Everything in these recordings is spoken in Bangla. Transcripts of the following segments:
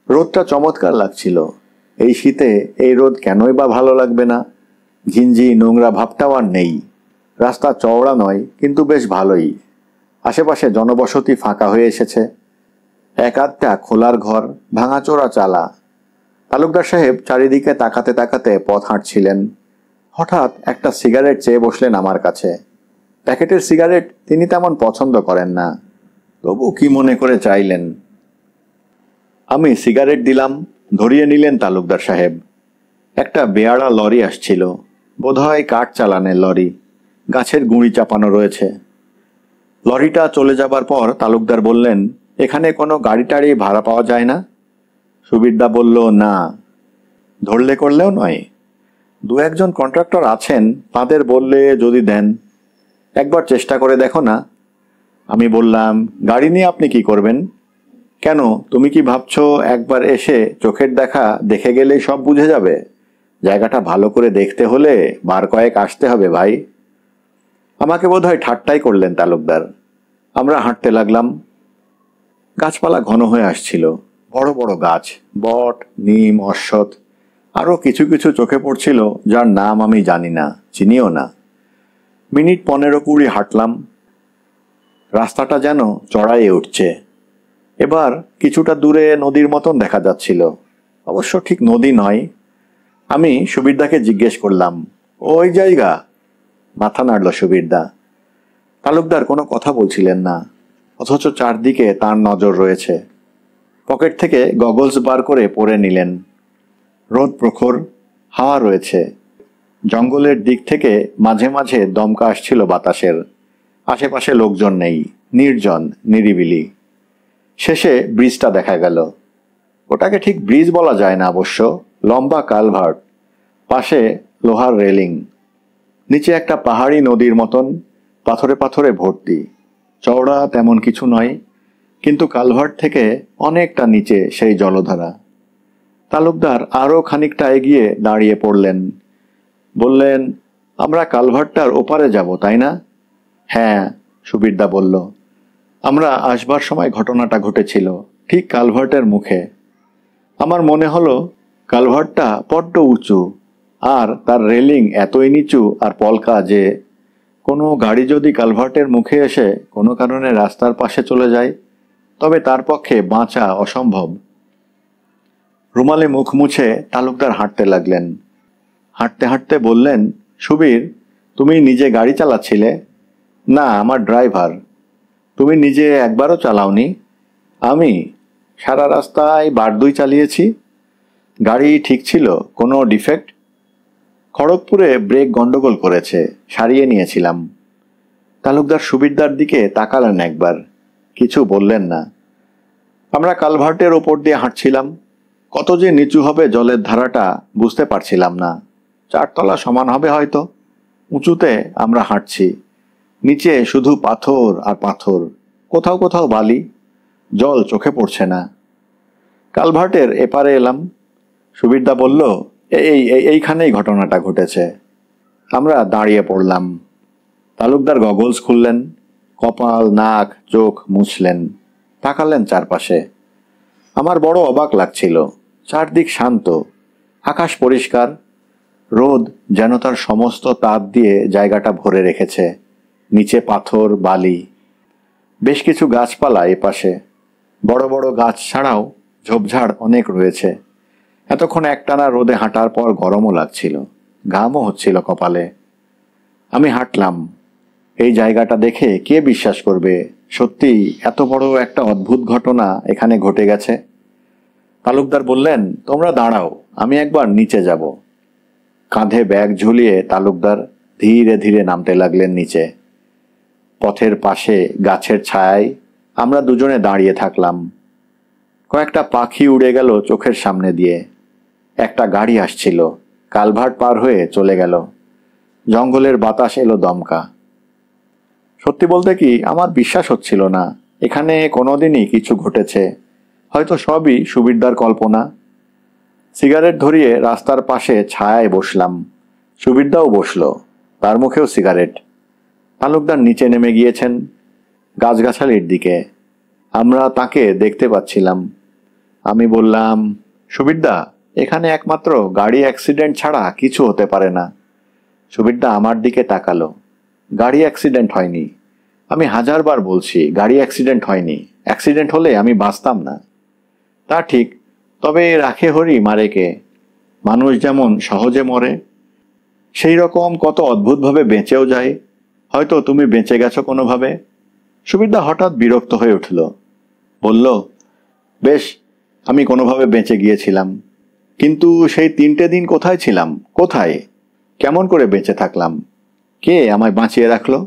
রোদটা চমৎকার লাগছিল। এই শীতে এই রোদ কেনই বা ভালো লাগবে না। ঘিঞ্জি নোংরা ভাবটাও আর নেই। রাস্তা চওড়া নয়, কিন্তু বেশ ভালোই। আশেপাশে জনবসতি ফাঁকা হয়ে এসেছে। এক আধটা খোলার ঘর, ভাঙাচোরা চালা। তালুকদার সাহেব চারিদিকে তাকাতে তাকাতে পথ হাঁটছিলেন। হঠাৎ একটা সিগারেট চেয়ে বসলেন আমার কাছে। প্যাকেটের সিগারেট তিনি তেমন পছন্দ করেন না, তবু কি মনে করে চাইলেন। আমি সিগারেট দিলাম, ধরিয়ে নিলেন তালুকদার সাহেব। একটা বেয়াড়া লরি আসছিল, বোধহয় কাঠ চালানের লরি। গাছের গুঁড়ি চাপানো রয়েছে। লরিটা চলে যাবার পর তালুকদার বললেন, এখানে কোনো গাড়ি টাড়ি ভাড়া পাওয়া যায় না? সুবিরদা বলল, না। ধরলে করলেও নয়। দু একজন কন্ট্রাক্টর আছেন, তাদের বললে যদি দেন। একবার চেষ্টা করে দেখো না। আমি বললাম, গাড়ি নিয়ে আপনি কি করবেন? কেন, তুমি কি ভাবছো একবার এসে চোখের দেখা দেখে গেলেই সব বুঝে যাবে? জায়গাটা ভালো করে দেখতে হলে বার কয়েক আসতে হবে ভাই। আমাকে বোধহয় ঠাট্টাই করলেন তালুকদার। আমরা হাঁটতে লাগলাম। গাছপালা ঘন হয়ে আসছিল। বড় বড় গাছ, বট, নিম, অশ্বত্থ, আরও কিছু কিছু চোখে পড়ছিল যার নাম আমি জানি না, চিনিও না। মিনিট 15-20 হাঁটলাম। রাস্তাটা যেন চড়াইয়ে উঠছে। এবার কিছুটা দূরে নদীর মতন দেখা যাচ্ছিল, অবশ্য ঠিক নদী নয়। আমি সুবিরদাকে জিজ্ঞেস করলাম, ওই জায়গা? মাথা নাড়ল সুবিরদা। তালুকদার কোনো কথা বলছিলেন না, অথচ চারদিকে তার নজর রয়েছে। পকেট থেকে গগলস বার করে পরে নিলেন। রোদ প্রখর, হাওয়া রয়েছে। জঙ্গলের দিক থেকে মাঝে মাঝে দমকা আসছিল বাতাসের। আশেপাশে লোকজন নেই, নির্জন, নিরিবিলি। শেষে ব্রিজটা দেখা গেল। ওটাকে ঠিক ব্রিজ বলা যায় না অবশ্য, লম্বা কালভার্ট, পাশে লোহার রেলিং। নিচে একটা পাহাড়ি নদীর মতন, পাথরে পাথরে ভর্তি। চওড়া তেমন কিছু নয়, কিন্তু কালভার্ট থেকে অনেকটা নিচে সেই জলধারা। তালুকদার আরও খানিকটা এগিয়ে দাঁড়িয়ে পড়লেন। বললেন, আমরা কালভার্টটার ওপারে যাব, তাই না? হ্যাঁ, সুবিরদা বলল। আমরা আসবার সময় ঘটনাটা ঘটেছিল, ঠিক কালভার্টের মুখে। আমার মনে হলো কালভার্টটা বড্ড উঁচু, আর তার রেলিং এতই নিচু আর পলকা যে কোনো গাড়ি যদি কালভার্টের মুখে এসে কোনো কারণে রাস্তার পাশে চলে যায়, তবে তার পক্ষে বাঁচা অসম্ভব। রুমালে মুখ মুছে তালুকদার হাঁটতে লাগলেন। হাঁটতে হাঁটতে বললেন, সুবীর, তুমি নিজে গাড়ি চালাচ্ছিলে? না, আমার ড্রাইভার। তুমি নিজে একবারও চালাওনি? আমি সারা রাস্তায় বারদুই চালিয়েছি। গাড়ি ঠিক ছিল, কোনো ডিফেক্ট? খড়গপুরে ব্রেক গন্ডগোল করেছে, সারিয়ে নিয়েছিলাম। তালুকদার সুবিরদার দিকে তাকালেন একবার, কিছু বললেন না। আমরা কালভার্টের ওপর দিয়ে হাঁটছিলাম। কত যে নিচু হবে জলের ধারাটা বুঝতে পারছিলাম না। 4 তলা সমান হবে হয়তো। উঁচুতে আমরা হাঁটছি, নিচে শুধু পাথর আর পাথর, কোথাও কোথাও বালি। জল চোখে পড়ছে না। কালভার্টের এপারে এলাম। সুবিরদা বলল, এইখানেই ঘটনাটা ঘটেছে। আমরা দাঁড়িয়ে পড়লাম। তালুকদার গগলস খুললেন, কপাল, নাক, চোখ মুছলেন, তাকালেন চারপাশে। আমার বড় অবাক লাগছিল। চারদিক শান্ত, আকাশ পরিষ্কার। রোদ যেন তার সমস্ত তাপ দিয়ে জায়গাটা ভরে রেখেছে। নিচে পাথর, বালি। বেশ কিছু গাছপালা এপাশে। বড় বড় গাছ ছাড়াও ঝোপঝাড় অনেক রয়েছে। এতক্ষণ একটানা রোদে হাঁটার পর গরমও লাগছিল, ঘামও হচ্ছিল কপালে। আমি হাঁটলাম। এই জায়গাটা দেখে কে বিশ্বাস করবে সত্যি এত বড় একটা অদ্ভুত ঘটনা এখানে ঘটে গেছে? তালুকদার বললেন, তোমরা দাঁড়াও, আমি একবার নিচে যাব। কাঁধে ব্যাগ ঝুলিয়ে তালুকদার ধীরে ধীরে নামতে লাগলেন নিচে। পথের পাশে গাছের ছায়ায় আমরা দুজনে দাঁড়িয়ে থাকলাম। কয়েকটা পাখি উড়ে গেল চোখের সামনে দিয়ে। একটা গাড়ি আসছিল, কালভার্ট পার হয়ে চলে গেল। জঙ্গলের বাতাস এলো দমকা। সত্যি বলতে কি, আমার বিশ্বাস হচ্ছিল না এখানে কোনোদিনই কিছু ঘটেছে। হয়তো সবই সুবিরদার কল্পনা। সিগারেট ধরিয়ে রাস্তার পাশে ছায়ায় বসলাম। সুবিরদাও বসলো, তার মুখেও সিগারেট। তালুকদার নিচে নেমে গিয়েছেন, গাছগাছালির দিকে। আমরা তাকে দেখতে পাচ্ছিলাম। আমি বললাম, সুবিরদা, এখানে একমাত্র গাড়ি অ্যাক্সিডেন্ট ছাড়া কিছু হতে পারে না। সুবিরদা আমার দিকে তাকালো। গাড়ি অ্যাক্সিডেন্ট হয়নি। আমি 1000বার বলছি গাড়ি অ্যাক্সিডেন্ট হয়নি। অ্যাক্সিডেন্ট হলে আমি বাঁচতাম না। তা ঠিক, তবে রাখে হরি মারে কে। মানুষ যেমন সহজে মরে, সেই রকম কত অদ্ভুতভাবে বেঁচেও যায়। হয়তো তুমি বেঁচে গেছো কোনোভাবে। সুবিরদা হঠাৎ বিরক্ত হয়ে উঠল। বলল, বেশ, আমি কোনোভাবে বেঁচে গিয়েছিলাম, কিন্তু সেই 3টে দিন কোথায় ছিলাম? কোথায়? কেমন করে বেঁচে থাকলাম? কে আমায় বাঁচিয়ে রাখলো?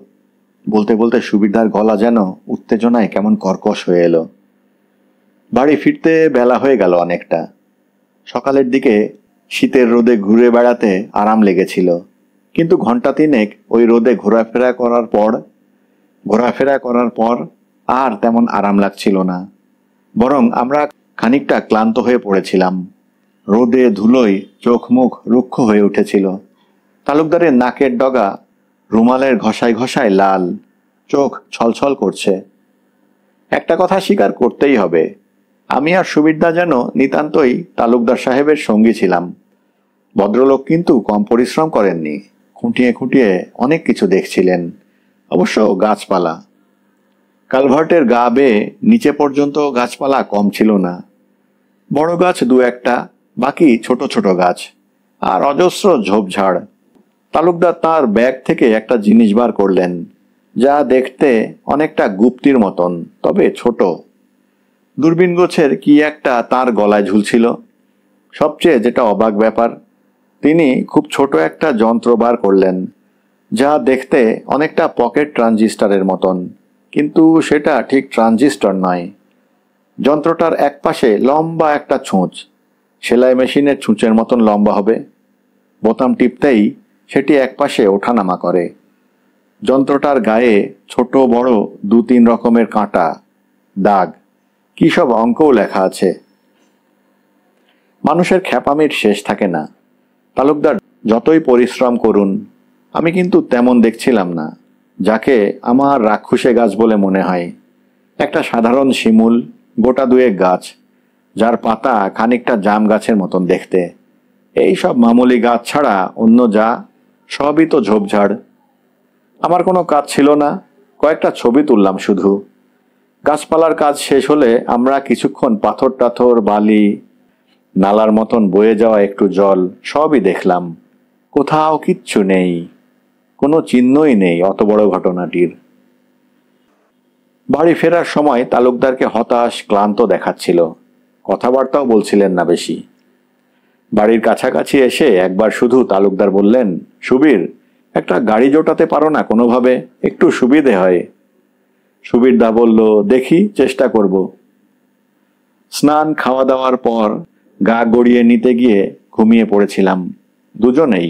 বলতে বলতে সুবিরদার গলা যেন উত্তেজনায় কেমন কর্কশ হয়ে এলো। বাড়ি ফিরতে বেলা হয়ে গেল অনেকটা। সকালের দিকে শীতের রোদে ঘুরে বেড়াতে আরাম লেগেছিল, কিন্তু ঘন্টা 3 ওই রোদে ঘোরাফেরা করার পর আর তেমন আরাম লাগছিল না। বরং আমরা খানিকটা ক্লান্ত হয়ে পড়েছিলাম। রোদে ধুলোয় চোখ মুখ রুক্ষ হয়ে উঠেছিল। তালুকদারের নাকের ডগা রুমালের ঘষায় ঘষায় লাল, চোখ ছলছল করছে। একটা কথা স্বীকার করতেই হবে, আমি আর সুবিরদা যেন নিতান্তই তালুকদার সাহেবের সঙ্গী ছিলাম। ভদ্রলোক কিন্তু কম পরিশ্রম করেননি। খুঁটিয়ে খুঁটিয়ে অনেক কিছু দেখছিলেন, অবশ্য গাছপালা। কালভার্টের গা বেয়ে নিচে পর্যন্ত গাছপালা কম ছিল না। বড় গাছ 2-1টা, বাকি ছোট ছোট গাছ, আর অজস্র ঝোপঝাড়। তালুকদার তার ব্যাগ থেকে একটা জিনিস বার করলেন, যা দেখতে অনেকটা গুপ্তির মতন, তবে ছোট। দূরবীন গোছের কি একটা তার গলায় ঝুলছিল। সবচেয়ে যেটা অবাক ব্যাপার, তিনি খুব ছোট একটা যন্ত্র বার করলেন, যা দেখতে অনেকটা পকেট ট্রানজিস্টরের মতন, কিন্তু সেটা ঠিক ট্রানজিস্টর নয়। যন্ত্রটার একপাশে লম্বা একটা ছুঁচ, সেলাই মেশিনের ছুঁচের মতন লম্বা হবে। বোতাম টিপতেই সেটি একপাশে ওঠানামা করে। যন্ত্রটার গায়ে ছোট বড় 2-3 রকমের কাঁটা, দাগ, কি সব অঙ্কও লেখা আছে। মানুষের খ্যাপামির শেষ থাকে না। তালুকদার যতই পরিশ্রম করুন, আমি কিন্তু তেমন দেখছিলাম না, যাকে আমার রাক্ষুসে গাছ বলে মনে হয়। একটা সাধারণ শিমুল, গোটা 2 গাছ, যার পাতা খানিকটা জাম গাছের মতন দেখতে। এই সব মামুলি গাছ ছাড়া অন্য যা সবই তো ঝোপঝাড়। আমার কোনো কাজ ছিল না, কয়েকটা ছবি তুললাম শুধু। গাছপালার কাজ শেষ হলে আমরা কিছুক্ষণ পাথর টাথর, বালি, নালার মতন বয়ে যাওয়া একটু জল, সবই দেখলাম। কোথাও কিচ্ছু নেই, কোনো চিহ্নই নেই অত বড় ঘটনাটির। বাড়ি ফেরার সময় তালুকদারকে হতাশ ক্লান্ত দেখাচ্ছিল। কথাবার্তাও বলছিলেন না বেশি। বাড়ির কাছাকাছি এসে একবার শুধু তালুকদার বললেন, সুবীর, একটা গাড়ি জোটাতে পারো না কোনোভাবে? একটু সুবিধে হয়। সুবীরদা বলল, দেখি, চেষ্টা করব। স্নান খাওয়া দাওয়ার পর গা গড়িয়ে নিতে গিয়ে ঘুমিয়ে পড়েছিলাম দুজনেই।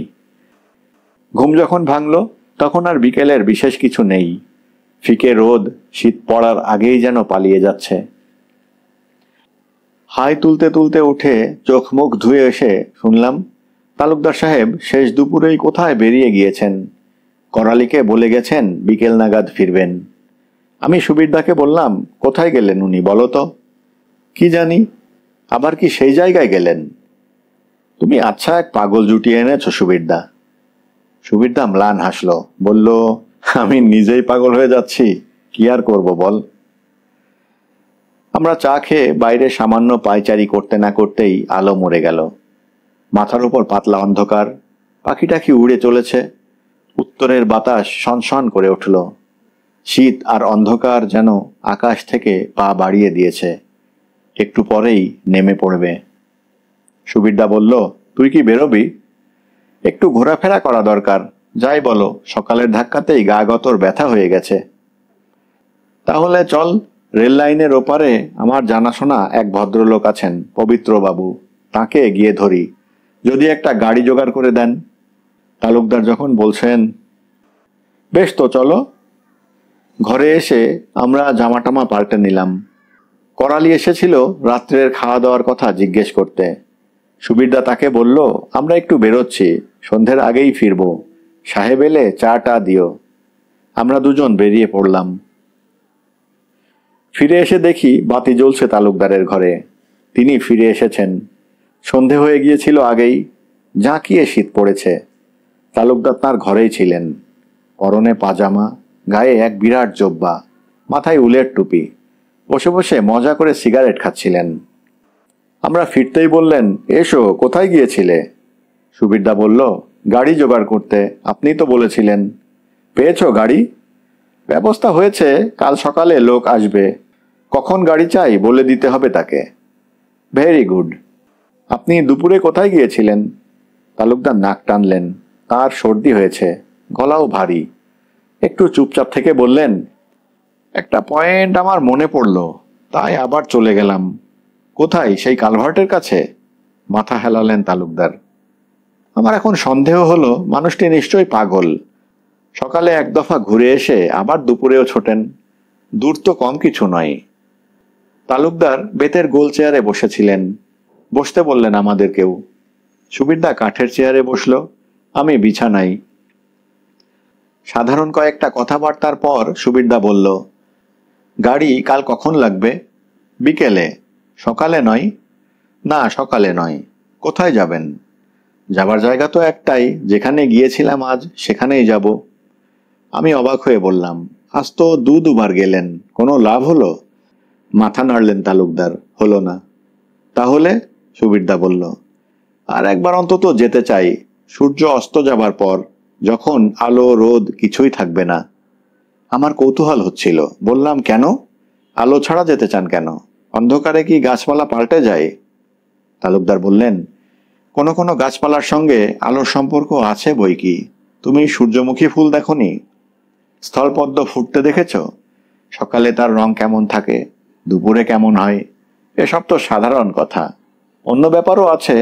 ঘুম যখন ভাঙল, তখন আর বিকেলের বিশেষ কিছু নেই। ফিকে রোদ শীত পড়ার আগেই যেন পালিয়ে যাচ্ছে। হাই তুলতে তুলতে উঠে চোখ মুখ ধুয়ে এসে শুনলাম তালুকদার সাহেব শেষ দুপুরেই কোথায় বেরিয়ে গিয়েছেন। করালিকে বলে গেছেন বিকেল নাগাদ ফিরবেন। আমি সুবীরদাকে বললাম, কোথায় গেলেন উনি বলো তো? কি জানি, আবার কি সেই জায়গায় গেলেন? তুমি আচ্ছা এক পাগল জুটিয়ে এনেছ সুবীরদা। সুবীরদা ম্লান হাসলো, বলল, আমি নিজেই পাগল হয়ে যাচ্ছি, কি আর করব বল। আমরা চা খেয়ে বাইরে সামান্য পায়চারি করতে না করতেই আলো মরে গেল। মাথার উপর পাতলা অন্ধকার, পাখি টাখি উড়ে চলেছে। উত্তরের বাতাস সনসন করে উঠল। শীত আর অন্ধকার যেন আকাশ থেকে পা বাড়িয়ে দিয়েছে, একটু পরেই নেমে পড়বে। সুবীরদা বলল, তুই কি বেরোবি? একটু ঘোরাফেরা করা দরকার, যাই বলো, সকালের ধাক্কাতেই গা গতর ব্যথা হয়ে গেছে। তাহলে চল, রেল লাইনের ওপারে আমার জানাশোনা এক ভদ্রলোক আছেন, পবিত্রবাবু, তাকে গিয়ে ধরি, যদি একটা গাড়ি জোগাড় করে দেন। তালুকদার যখন বলছেন, বেশ তো চলো। ঘরে এসে আমরা জামাটামা পাল্টে নিলাম। করালি এসেছিল রাত্রের খাওয়া দাওয়ার কথা জিজ্ঞেস করতে। সুবীরদা তাকে বলল, আমরা একটু বেরোচ্ছি, সন্ধ্যের আগেই ফিরব, সাহেব এলে চাটা দিও। আমরা দুজন বেরিয়ে পড়লাম। ফিরে এসে দেখি বাতি জ্বলছে তালুকদারের ঘরে। তিনি ফিরে এসেছেন। সন্ধে হয়ে গিয়েছিল আগেই। জাঁকিয়ে শীত পড়েছে। তালুকদার তাঁর ঘরেই ছিলেন। পরনে পাজামা, গায়ে এক বিরাট জোব্বা, মাথায় উলের টুপি। বসে বসে মজা করে সিগারেট খাচ্ছিলেন। আমরা ফিরতেই বললেন, এসো, কোথায় গিয়েছিলে? সুবিরদা বলল, গাড়ি জোগাড় করতে। আপনিই তো বলেছিলেন। পেয়েছো গাড়ি? ব্যবস্থা হয়েছে, কাল সকালে লোক আসবে। কখন গাড়ি চাই বলে দিতে হবে তাকে। Very good. আপনি দুপুরে কোথায় গিয়েছিলেন? তালুকদার নাক টানলেন। তার সর্দি হয়েছে, গলাও ভারী। একটু চুপচাপ থেকে বললেন, একটা পয়েন্ট আমার মনে পড়ল, তাই আবার চলে গেলাম। কোথায়? সেই কালভার্টের কাছে? মাথা হেলালেন তালুকদার। আমার এখন সন্দেহ হলো মানুষটি নিশ্চয়ই পাগল। সকালে এক দফা ঘুরে এসে আবার দুপুরেও ছোটেন। দূর তো কম কিছু নয়। তালুকদার বেতের গোল চেয়ারে বসেছিলেন। বসতে বললেন আমাদেরকেও। সুবিরদা কাঠের চেয়ারে বসল, আমি বিছানায়। সাধারণ কয়েকটা কথাবার্তার পর সুবিরদা বলল, গাড়ি কাল কখন লাগবে? বিকেলে। সকালে নয়? না, সকালে নয়। কোথায় যাবেন? যাবার জায়গা তো একটাই, যেখানে গিয়েছিলাম আজ সেখানেই যাব। আমি অবাক হয়ে বললাম, আজ তো দুবার গেলেন, কোনো লাভ হলো? মাথা নাড়লেন তালুকদার, হলো না। তাহলে? সুবিরদা বলল, আর একবার অন্তত যেতে চাই, সূর্য অস্ত যাবার পর, যখন আলো রোদ কিছুই থাকবে না। আমার কৌতূহল হচ্ছিল। বললাম, কেন? আলো ছাড়া যেতে চান কেন? অন্ধকারে কি গাছপালা পাল্টে যায়? তালুকদার বললেন, কোনো কোনো গাছপালার সঙ্গে আলোর সম্পর্ক আছে বই কি। তুমি সূর্যমুখী ফুল দেখনি? স্থলপদ্ম ফুটতে দেখেছ? সকালে তার রং কেমন থাকে, দুপুরে কেমন হয়? এসব তো সাধারণ কথা। অন্য ব্যাপারও আছে।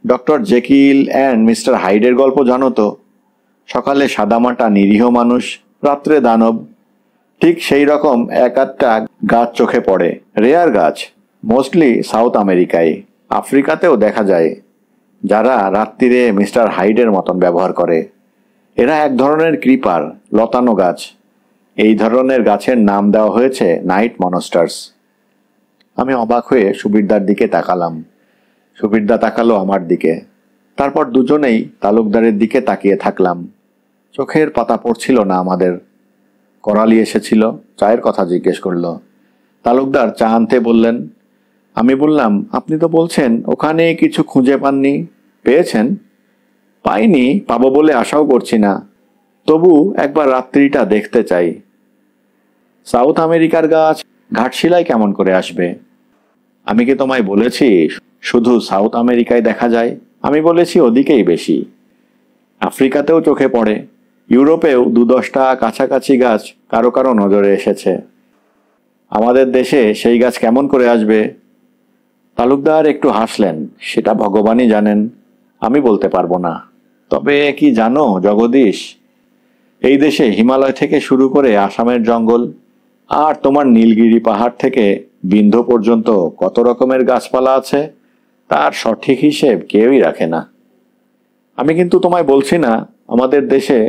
ডক্টর জেকিল অ্যান্ড মিস্টার হাইডের গল্প জানো তো? সকালে সাদামাটা নিরীহ মানুষ, রাত্রে দানব। ঠিক সেই রকম এক আধটা গাছ চোখে পড়ে। রেয়ার গাছ, মোস্টলি সাউথ আমেরিকায়। আফ্রিকাতেও দেখা যায়, যারা রাত্রিরে মিস্টার হাইডের মতন ব্যবহার করে। এরা এক ধরনের ক্রিপার, লতানো গাছ। এই ধরনের গাছের নাম দেওয়া হয়েছে নাইট মনস্টার্স। আমি অবাক হয়ে সুবিরদার দিকে তাকালাম। সুবিরদা তাকালো আমার দিকে। তারপর দুজনেই তালুকদারের দিকে তাকিয়ে থাকলাম। চোখের পাতা পড়ছিল না আমাদের। করালি এসেছিল, চায়ের কথা জিজ্ঞেস করলো। তালুকদার চা আনতে বললেন। আমি বললাম, আপনি তো বলছেন ওখানে কিছু খুঁজে পাননি। পেয়েছেন? পাইনি, পাবো বলে আশাও করছি না। তবু একবার রাত্রিটা দেখতে চাই। সাউথ আমেরিকার গাছ ঘাটশিলায় কেমন করে আসবে? আমি কি তোমায় বলেছি শুধু সাউথ আমেরিকায় দেখা যায়? আমি বলেছি ওদিকেই বেশি। আফ্রিকাতেও চোখে পড়ে। ইউরোপেও 2-10টা কাছাকাছি গাছ কারো কারো নজরে এসেছে। আমাদের দেশে সেই গাছ কেমন করে আসবে? তালুকদার একটু হাসলেন। সেটা ভগবানই জানেন, আমি বলতে পারবো না। তবে কি জানো জগদীশ, এই দেশে হিমালয় থেকে শুরু করে আসামের জঙ্গল, আর তোমার নীলগিরি পাহাড় থেকে বিন্ধ্য পর্যন্ত কত রকমের গাছপালা আছে, তার সঠিক হিসেব কেউই রাখে না। আমি কিন্তু তোমায় বলছি না আমাদের দেশে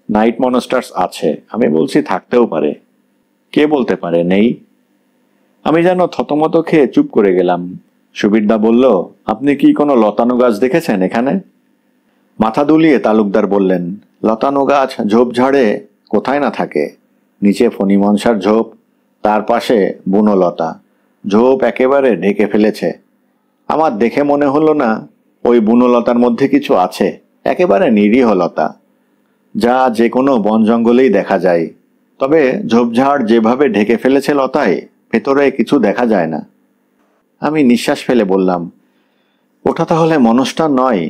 নাইট মনস্টার্স আছে, আমি বলছি থাকতেও পারে। কে বলতে পারে নেই? আমি যেন থতমত খেয়ে চুপ করে গেলাম। সুবিরদা বলল, আপনি কি কোনো লতানো গাছ দেখেছেন এখানে? মাথা দুলিয়ে তালুকদার বললেন, লতানো গাছ ঝোপঝাড়ে কোথায় না থাকে। নিচে ফণিমনসার ঝোপ, তার পাশে বুনোলতা। ঝোপ একেবারে ঢেকে ফেলেছে। আমার দেখে মনে হলো না ওই বুনোলতার মধ্যে কিছু আছে। একেবারে নিরীহ লতা, যা যে কোনো বন জঙ্গলেই দেখা যায়। তবে ঝোপঝাড় যেভাবে ঢেকে ফেলেছে লতায়, ভেতরে কিছু দেখা যায় না। আমি নিঃশ্বাস ফেলে বললাম, ওটা তাহলে মনস্টার নয়?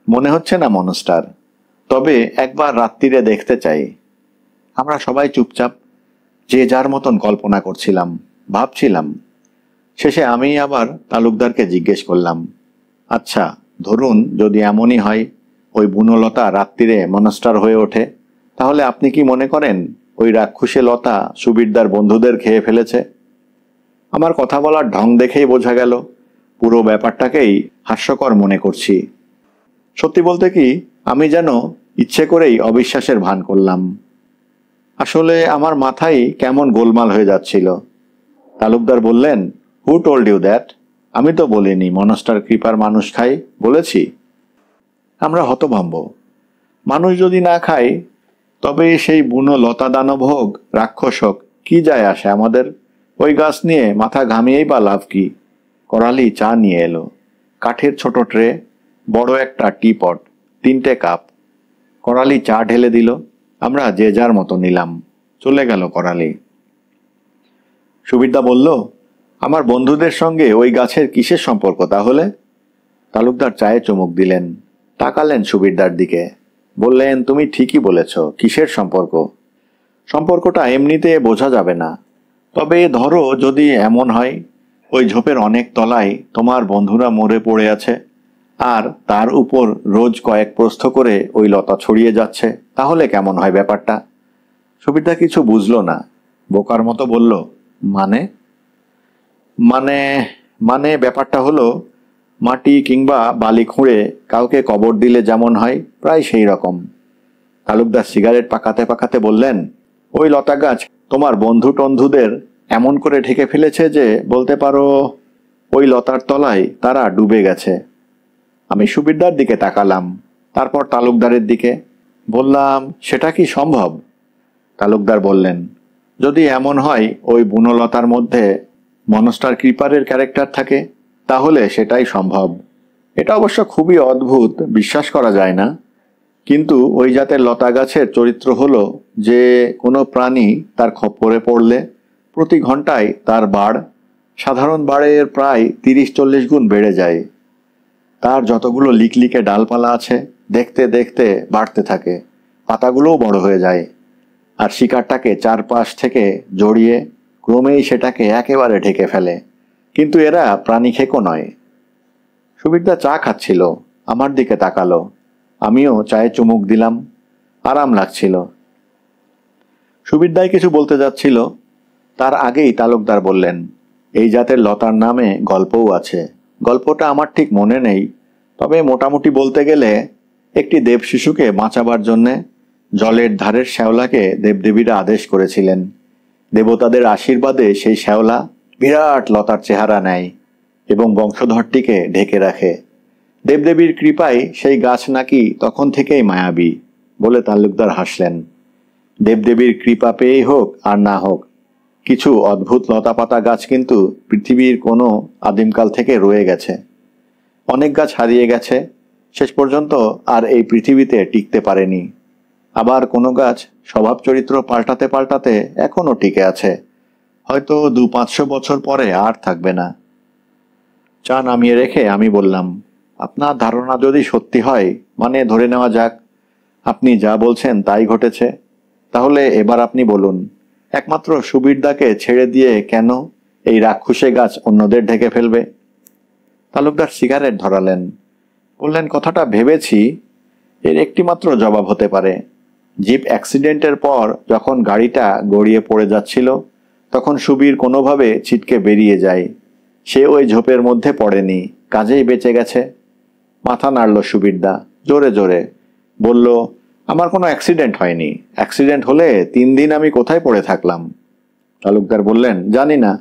মনে হচ্ছে না মনস্টার, তবে একবার রাত্রিরে দেখতে চাই। আমরা সবাই চুপচাপ, যে যার মতন কল্পনা করছিলাম, ভাবছিলাম। শেষে আমি আবার তালুকদারকে জিজ্ঞেস করলাম, আচ্ছা ধরুন যদি এমনই হয়, ওই বুনোলতা রাত্রিরে মনস্টার হয়ে ওঠে, তাহলে আপনি কি মনে করেন ওই রাক্ষুসে লতা সুবিরদার বন্ধুদের খেয়ে ফেলেছে? আমার কথা বলার ঢং দেখেই বোঝা গেল পুরো ব্যাপারটাকেই হাস্যকর মনে করছি। সত্যি বলতে কি, আমি যেন ইচ্ছে করেই অবিশ্বাসের ভান করলাম। আসলে আমার মাথায় কেমন গোলমাল হয়ে যাচ্ছিল। তালুকদার বললেন, হু টোল্ড ইউ দ্যাট? আমি তো বলিনি মনস্টার কৃপার মানুষ খাই, বলেছি? আমরা হতভম্ব। মানুষ যদি না খায় তবে সেই বুনো লতা দানব হোক, রাক্ষস হোক, কি যায় আসে আমাদের? ওই গাছ নিয়ে মাথা ঘামিয়েই বা লাভ কি? করালি চা নিয়ে এলো। কাঠের ছোট ট্রে, বড় একটা টিপট, 3টে কাপ। করালি চা ঢেলে দিল। আমরা যে যার মতো নিলাম। চলে গেল করালি। সুবিরদা বলল, আমার বন্ধুদের সঙ্গে ওই গাছের কিসের সম্পর্ক তাহলে? তালুকদার চায়ে চুমুক দিলেন, তাকালেন সুবিরদার দিকে, বললেন, তুমি ঠিকই বলেছ, কিসের সম্পর্ক? সম্পর্কটা এমনিতে বোঝা যাবে না। তবে ধরো যদি এমন হয় ওই ঝোপের অনেক তলায় তোমার বন্ধুরা মরে পড়ে আছে, আর তার উপর রোজ কয়েক প্রস্থ করে ওই লতা ছড়িয়ে যাচ্ছে, তাহলে কেমন হয় ব্যাপারটা? সুবিরদা কিছু বুঝলো না, বোকার মতো বলল, মানে? মানে মানে ব্যাপারটা হলো, মাটি কিংবা বালি খুঁড়ে কাউকে কবর দিলে যেমন হয়, প্রায় সেই রকম। তালুকদার সিগারেট পাকাতে পাকাতে বললেন, ওই লতা গাছ তোমার বন্ধু টন্ধুদের এমন করে ঢেকে ফেলেছে যে বলতে পারো ওই লতার তলায় তারা ডুবে গেছে। আমি সুবিরদার দিকে তাকালাম, তারপর তালুকদারের দিকে। বললাম, সেটা কি সম্ভব? তালুকদার বললেন, যদি এমন হয় ওই বুনলতার মধ্যে মনস্টার ক্রিপারের ক্যারেক্টার থাকে, তাহলে সেটাই সম্ভব। এটা অবশ্য খুবই অদ্ভুত, বিশ্বাস করা যায় না, কিন্তু ওই জাতের লতা গাছের চরিত্র হলো যে কোনো প্রাণী তার খপ্পরে পড়লে প্রতি ঘন্টায় তার বাড় সাধারণ বাড়ের প্রায় 30-40 গুণ বেড়ে যায়। তার যতগুলো লিকলিকে ডালপালা আছে দেখতে দেখতে বাড়তে থাকে, পাতাগুলোও বড় হয়ে যায়, আর শিকারটাকে চারপাশ থেকে জড়িয়ে ক্রমেই সেটাকে একেবারে ঢেকে ফেলে। কিন্তু এরা প্রাণী খেকো নয়। সুবিরদা চা খাচ্ছিল, আমার দিকে তাকালো। আমিও চায়ে চুমুক দিলাম, আরাম লাগছিল। সুবিরদাই কিছু বলতে যাচ্ছিল, তার আগেই তালুকদার বললেন, এই জাতের লতার নামে গল্পও আছে। গল্পটা আমার ঠিক মনে নেই, তবে মোটামুটি বলতে গেলে একটি দেব শিশুকে বাঁচাবার জন্যে জলের ধারের শ্যাওলাকে দেবদেবীরা আদেশ করেছিলেন। দেবতাদের আশীর্বাদে সেই শ্যাওলা বিরাট লতার চেহারা নেয় এবং বংশধরটিকে ঢেকে রাখে। দেবদেবীর কৃপায় সেই গাছ নাকি তখন থেকেই মায়াবী, বলে তালুকদার হাসলেন। দেবদেবীর কৃপা পেয়েই হোক আর না হোক, কিছু অদ্ভুত লতাপাতা গাছ কিন্তু পৃথিবীর কোনো আদিমকাল থেকে রয়ে গেছে। অনেক গাছ হারিয়ে গেছে, শেষ পর্যন্ত আর এই পৃথিবীতে টিকতে পারেনি। আবার কোনো গাছ স্বভাব চরিত্র পাল্টাতে পাল্টাতে এখনো টিকে আছে, হয়তো 200-500 বছর পরে আর থাকবে না। চা নামিয়ে রেখে আমি বললাম, আপনার ধারণা যদি সত্যি হয়, মানে ধরে নেওয়া যাক আপনি যা বলছেন তাই ঘটেছে, তাহলে এবার আপনি বলুন, একমাত্র সুবিরদাকে ছেড়ে দিয়ে কেন এই রাক্ষুসে গাছ অন্যদের ঢেকে ফেলবে? তালুকদার সিগারেট ধরালেন, বললেন, কথাটা ভেবেছি, এর একটিমাত্র জবাব হতে পারে। জিপ অ্যাক্সিডেন্টের পর যখন গাড়িটা গড়িয়ে পড়ে যাচ্ছিল, তখন সুবীর কোনোভাবে ছিটকে বেরিয়ে যায়। সে ওই ঝোপের মধ্যে পড়েনি, কাজেই বেঁচে গেছে। মাথা নাড়ল সুবিরদা জোরে জোরে, বলল, আমার কোনো অ্যাক্সিডেন্ট হয়নি। অ্যাক্সিডেন্ট হলে 3 দিন আমি কোথায় পড়ে থাকলাম? তালুকদার বললেন, জানি না,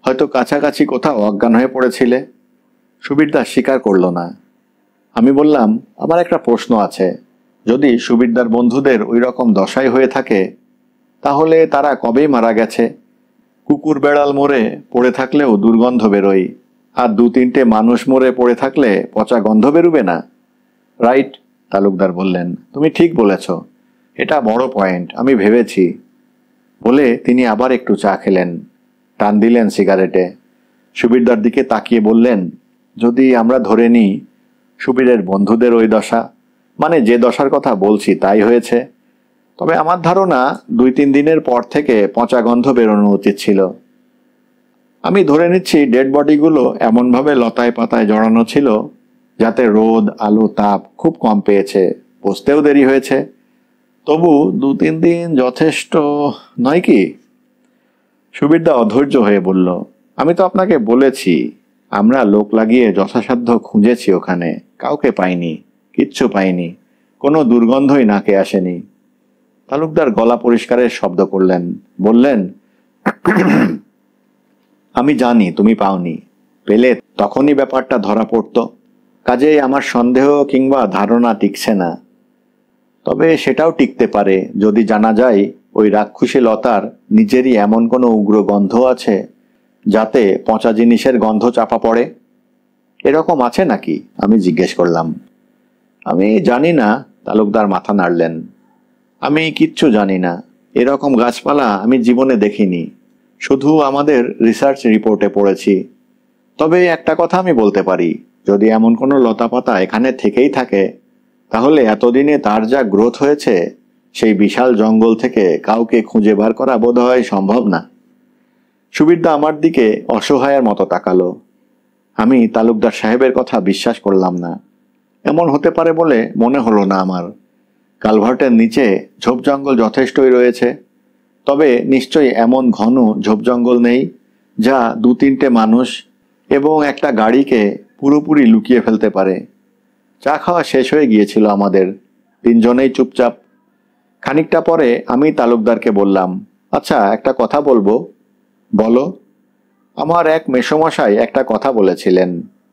হয়তো কাছাকাছি কোথাও অজ্ঞান হয়ে পড়েছিলে। সুবিরদা স্বীকার করল না। আমি বললাম, আমার একটা প্রশ্ন আছে, যদি সুবিরদার বন্ধুদের ওই রকম দশাই হয়ে থাকে, তাহলে তারা কবেই মারা গেছে? কুকুর বেড়াল মরে পড়ে থাকলেও দুর্গন্ধ বেরোয়, আর 2-3টে মানুষ মরে পড়ে থাকলে পচা গন্ধ বেরোবে না? রাইট, তালুকদার বললেন, তুমি ঠিক বলেছ, এটা বড় পয়েন্ট, আমি ভেবেছি। বলে তিনি আবার একটু চা খেলেন, টান দিলেন সিগারেটে। সুবিরদার দিকে তাকিয়ে বললেন, যদি আমরা ধরে নিই সুবীরের বন্ধুদের ওই দশা, মানে যে দশার কথা বলছি তাই হয়েছে, তবে আমার ধারণা 2-3 দিনের পর থেকে পচা গন্ধ বেরোনো উচিত ছিল। আমি ধরে নিচ্ছি ডেড বডিগুলো এমনভাবে লতায় পাতায় জড়ানো ছিল যাতে রোদ আলো তাপ খুব কম পেয়েছে, পচতেও দেরি হয়েছে। তবু 2-3 দিন যথেষ্ট নয় কি? সুবিরদা অধৈর্য হয়ে বলল, আমি তো আপনাকে বলেছি, আমরা লোক লাগিয়ে যথাসাধ্য খুঁজেছি, ওখানে কাউকে পাইনি, কিচ্ছু পাইনি, কোনো দুর্গন্ধই নাকে আসেনি। তালুকদার গলা পরিষ্কারের শব্দ করলেন, বললেন, আমি জানি তুমি পাওনি, পেলে তখনই ব্যাপারটা ধরা পড়ত। কাজেই আমার সন্দেহ কিংবা ধারণা টিকছে না। তবে সেটাও টিকতে পারে যদি জানা যায় ওই রাক্ষসী লতার নিজেরই এমন কোনো উগ্র গন্ধ আছে যাতে পচা জিনিসের গন্ধ চাপা পড়ে। এরকম আছে নাকি? আমি জিজ্ঞেস করলাম। আমি জানি না, তালুকদার মাথা নাড়লেন। আমি কিচ্ছু জানি না। এরকম গাছপালা আমি জীবনে দেখিনি, শুধু আমাদের রিসার্চ রিপোর্টে পড়েছি। তবে একটা কথা আমি বলতে পারি, যদি এমন কোনো লতাপাতা এখানে থেকেই থাকে তাহলে এতদিনে তার যা গ্রোথ হয়েছে সেই বিশাল জঙ্গল থেকে কাউকে খুঁজে বার করা বোধহয় সম্ভব না। সুবিরদা আমার দিকে অসহায়ের মতো তাকালো। আমি তালুকদার সাহেবের কথা বিশ্বাস করলাম না। এমন হতে পারে বলে মনে হলো না আমার। কালভার্টের নিচে ঝোপ জঙ্গল যথেষ্টই রয়েছে, তবে নিশ্চয়ই এমন ঘন ঝোপ জঙ্গল নেই যা 2-3টে মানুষ এবং একটা গাড়িকে পুরোপুরি লুকিয়ে ফেলতে পারে। চা খাওয়া শেষ হয়ে গিয়েছিল আমাদের, 3জনেই চুপচাপ। খানিকটা পরে আমি তালুকদারকে বললাম, আচ্ছা একটা কথা বলবো। বলো। আমার এক মেসোমশাই একটা কথা বলেছিলেন,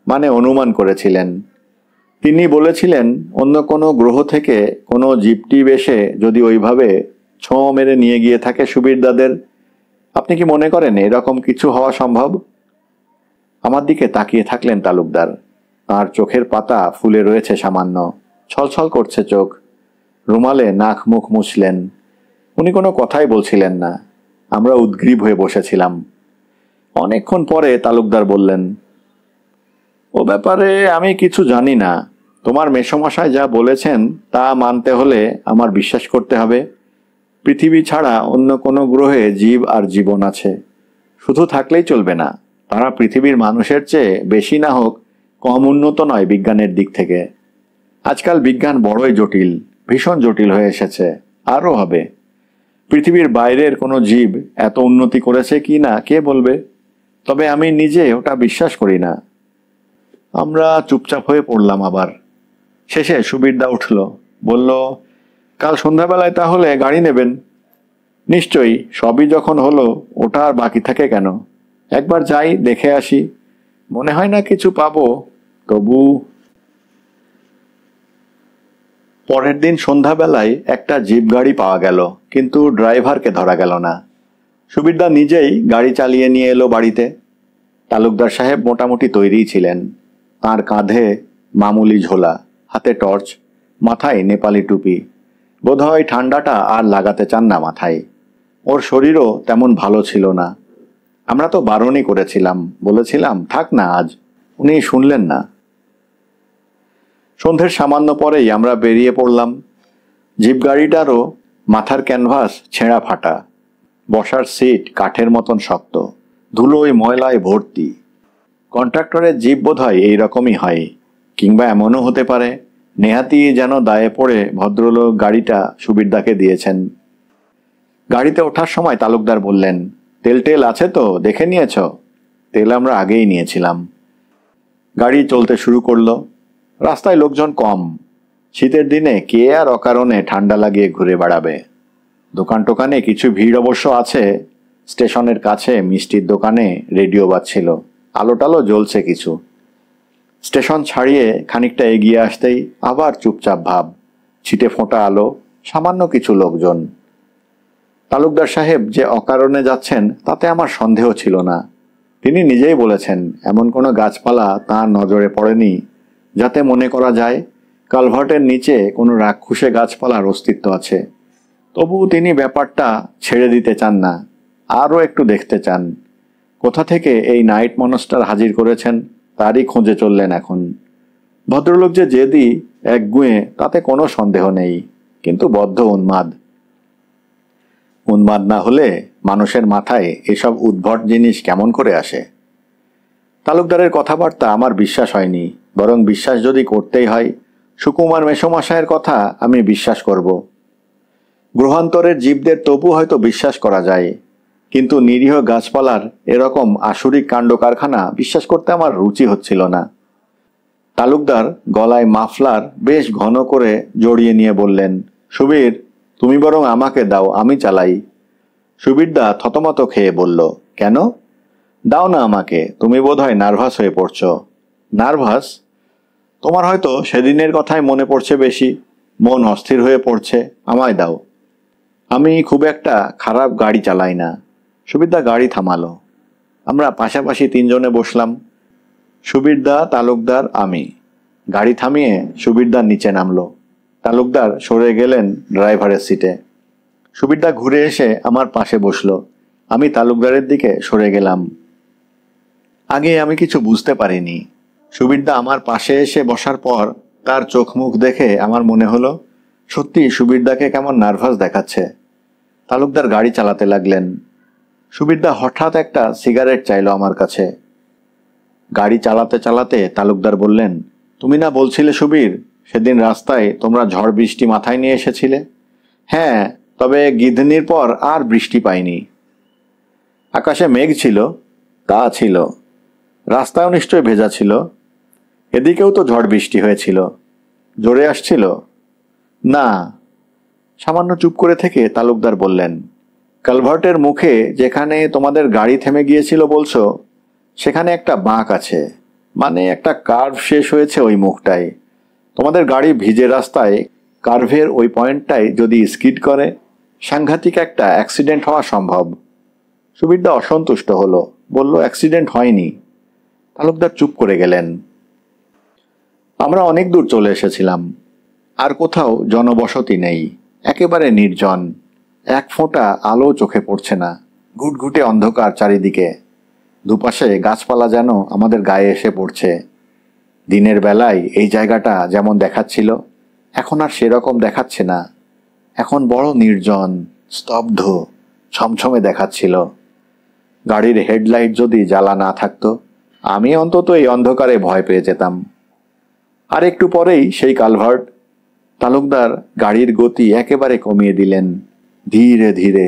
মানে অনুমান করেছিলেন। তিনি বলেছিলেন অন্য কোনো গ্রহ থেকে কোনো জীবটিপ এসে যদি ওইভাবে ছোঁ মেরে নিয়ে গিয়ে থাকে সুবিরদাদের। আপনি কি মনে করেন এরকম কিছু হওয়া সম্ভব? আমার দিকে তাকিয়ে থাকলেন তালুকদার। আর চোখের পাতা ফুলে রয়েছে সামান্য, ছলছল করছে চোখ। রুমালে নাক মুখ মুছলেন। উনি কোনো কথাই বলছিলেন না। আমরা উদ্গ্রীব হয়ে বসেছিলাম। অনেকক্ষণ পরে তালুকদার বললেন, ও ব্যাপারে আমি কিছু জানি না। তোমার মেসোমশাই যা বলেছেন তা মানতে হলে আমার বিশ্বাস করতে হবে পৃথিবী ছাড়া অন্য কোনো গ্রহে জীব আর জীবন আছে। শুধু থাকলেই চলবে না, তারা পৃথিবীর মানুষের চেয়ে বেশি না হোক কম উন্নত নয় বিজ্ঞানের দিক থেকে। আজকাল বিজ্ঞান বড়ই জটিল, ভীষণ জটিল হয়ে এসেছে, আরও হবে। পৃথিবীর বাইরের কোনো জীব এত উন্নতি করেছে কি না কে বলবে, তবে আমি নিজে ওটা বিশ্বাস করি না। আমরা চুপচাপ হয়ে পড়লাম আবার। শেষে সুবিরদা উঠল, বলল, কাল সন্ধ্যাবেলায় তাহলে গাড়ি নেবেন? নিশ্চয়ই, সবই যখন হলো ওটা আর বাকি থাকে কেন? একবার যাই, দেখে আসি। মনে হয় না কিছু পাবো, তবু। পরের দিন সন্ধ্যাবেলায় একটা জিপ গাড়ি পাওয়া গেল, কিন্তু ড্রাইভারকে ধরা গেল না। সুবিরদা নিজেই গাড়ি চালিয়ে নিয়ে এলো বাড়িতে। তালুকদার সাহেব মোটামুটি তৈরিই ছিলেন। তার কাঁধে মামুলি ঝোলা, হাতে টর্চ, মাথায় নেপালি টুপি। বোধহয় ঠান্ডাটা আর লাগাতে চান না মাথায়। ওর শরীরও তেমন ভালো ছিল না। আমরা তো বারণই করেছিলাম, বলেছিলাম থাক না আজ। উনি শুনলেন না। সন্ধ্যের সামান্য পরেই আমরা বেরিয়ে পড়লাম। জিপ গাড়িটারও মাথার ক্যানভাস ছেঁড়া ফাটা, বসার সিট কাঠের মতন শক্ত, ধুলোয় ময়লায় ভর্তি। কন্ট্রাক্টরের জিপ বোধহয় এইরকমই হয়, কিংবা এমনও হতে পারে নেহাতি যেন দায়ে পড়ে ভদ্রলোক গাড়িটা সুবিরদাকে দিয়েছেন। গাড়িতে ওঠার সময় তালুকদার বললেন, তেল টেল আছে তো, দেখে নিয়েছ? তেল আমরা আগেই নিয়েছিলাম। গাড়ি চলতে শুরু করলো। রাস্তায় লোকজন কম। শীতের দিনে কে আর অকারণে ঠান্ডা লাগিয়ে ঘুরে বেড়াবে। দোকান টোকানে কিছু ভিড় অবশ্য আছে। স্টেশনের কাছে মিষ্টির দোকানে রেডিও বাজছিল, আলো টালো জ্বলছে কিছু। স্টেশন ছাড়িয়ে খানিকটা এগিয়ে আসতেই আবার চুপচাপ ভাব, ছিটে ফোঁটা আলো, সামান্য কিছু লোকজন। তালুকদার সাহেব যে অকারণে যাচ্ছেন তাতে আমার সন্দেহ ছিল না। তিনি নিজেই বলেছেন এমন কোনো গাছপালা তাঁর নজরে পড়েনি যাতে মনে করা যায় কালভার্টের নিচে কোনো রাক্ষসে গাছপালার অস্তিত্ব আছে। তবু তিনি ব্যাপারটা ছেড়ে দিতে চান না, আরও একটু দেখতে চান। কোথা থেকে এই নাইট মনস্টার হাজির করেছেন তারই খোঁজে চললেন এখন। ভদ্রলোক যে জেদি একগুঁয়ে তাতে কোনো সন্দেহ নেই, কিন্তু বদ্ধ উন্মাদ। উন্মাদ না হলে মানুষের মাথায় এসব উদ্ভট জিনিস কেমন করে আসে? তালুকদারের কথাবার্তা আমার বিশ্বাস হয়নি, বরং বিশ্বাস যদি করতেই হয় সুকুমার মেসোমশায়ের কথা আমি বিশ্বাস করব। গ্রহান্তরের জীবদের তবু হয়তো বিশ্বাস করা যায়, কিন্তু নিরীহ গাছপালার এরকম আসরিক কাণ্ড কারখানা বিশ্বাস করতে আমার রুচি হচ্ছিল না। তালুকদার গলায় মাফলার বেশ ঘন করে জড়িয়ে নিয়ে বললেন, সুবীর, তুমি বরং আমাকে দাও, আমি চালাই। সুবীরদা থতমত খেয়ে বলল, কেন? দাও না আমাকে, তুমি বোধহয় নার্ভাস হয়ে পড়ছো। নার্ভাস? তোমার হয়তো সেদিনের কথাই মনে পড়ছে বেশি, মন অস্থির হয়ে পড়ছে, আমায় দাও। আমি খুব একটা খারাপ গাড়ি চালাই না। সুবিরদা গাড়ি থামালো। আমরা পাশাপাশি তিনজনে বসলাম, সুবিরদা, তালুকদার, আমি। গাড়ি থামিয়ে সুবিরদার নিচে নামলো। তালুকদার সরে গেলেন ড্রাইভারের সিটে। সুবিরদা ঘুরে এসে আমার পাশে বসলো। আমি তালুকদারের দিকে সরে গেলাম। আগে আমি কিছু বুঝতে পারিনি। সুবিরদা আমার পাশে এসে বসার পর তার চোখ মুখ দেখে আমার মনে হলো সত্যি সুবিরদাকে কেমন নার্ভাস দেখাচ্ছে। তালুকদার গাড়ি চালাতে লাগলেন। সুবিরদা হঠাৎ একটা সিগারেট চাইলো আমার কাছে। গাড়ি চালাতে চালাতে তালুকদার বললেন, তুমি না বলছিলে সুবীর, সেদিন রাস্তায় তোমরা ঝড় বৃষ্টি মাথায় নিয়ে এসেছিলে? হ্যাঁ, তবে গিধনির পর আর বৃষ্টি পাইনি। আকাশে মেঘ ছিল, তা ছিল। রাস্তাও নিশ্চয় ভেজা ছিল। এদিকেও তো ঝড় বৃষ্টি হয়েছিল। জোরে আসছিল? না। সামান্য চুপ করে থেকে তালুকদার বললেন, কালভার্টের মুখে যেখানে তোমাদের গাড়ি থেমে গিয়েছিল বলছো, সেখানে একটা বাঁক আছে, মানে একটা কার্ভ শেষ হয়েছে ওই মুখটায়। তোমাদের গাড়ি ভিজে রাস্তায় কার্ভের ওই পয়েন্টটায় যদি স্কিড করে, সাংঘাতিক একটা অ্যাক্সিডেন্ট হওয়া সম্ভব। সুবিরদা অসন্তুষ্ট হলো, বলল, অ্যাক্সিডেন্ট হয়নি। তালুকদার চুপ করে গেলেন। আমরা অনেক দূর চলে এসেছিলাম। আর কোথাও জনবসতি নেই, একেবারে নির্জন। এক ফোঁটা আলো চোখে পড়ছে না, ঘুটঘুটে অন্ধকার চারিদিকে। দুপাশে গাছপালা যেন আমাদের গায়ে এসে পড়ছে। দিনের বেলায় এই জায়গাটা যেমন দেখাচ্ছিল, এখন আর সেরকম দেখাচ্ছে না। এখন বড় নির্জন, স্তব্ধ, ছমছমে দেখাচ্ছিল। গাড়ির হেডলাইট যদি জ্বালা না থাকতো, আমি অন্তত এই অন্ধকারে ভয় পেয়ে যেতাম। আর একটু পরেই সেই কালভার্ট। তালুকদার গাড়ির গতি একেবারে কমিয়ে দিলেন। ধীরে ধীরে,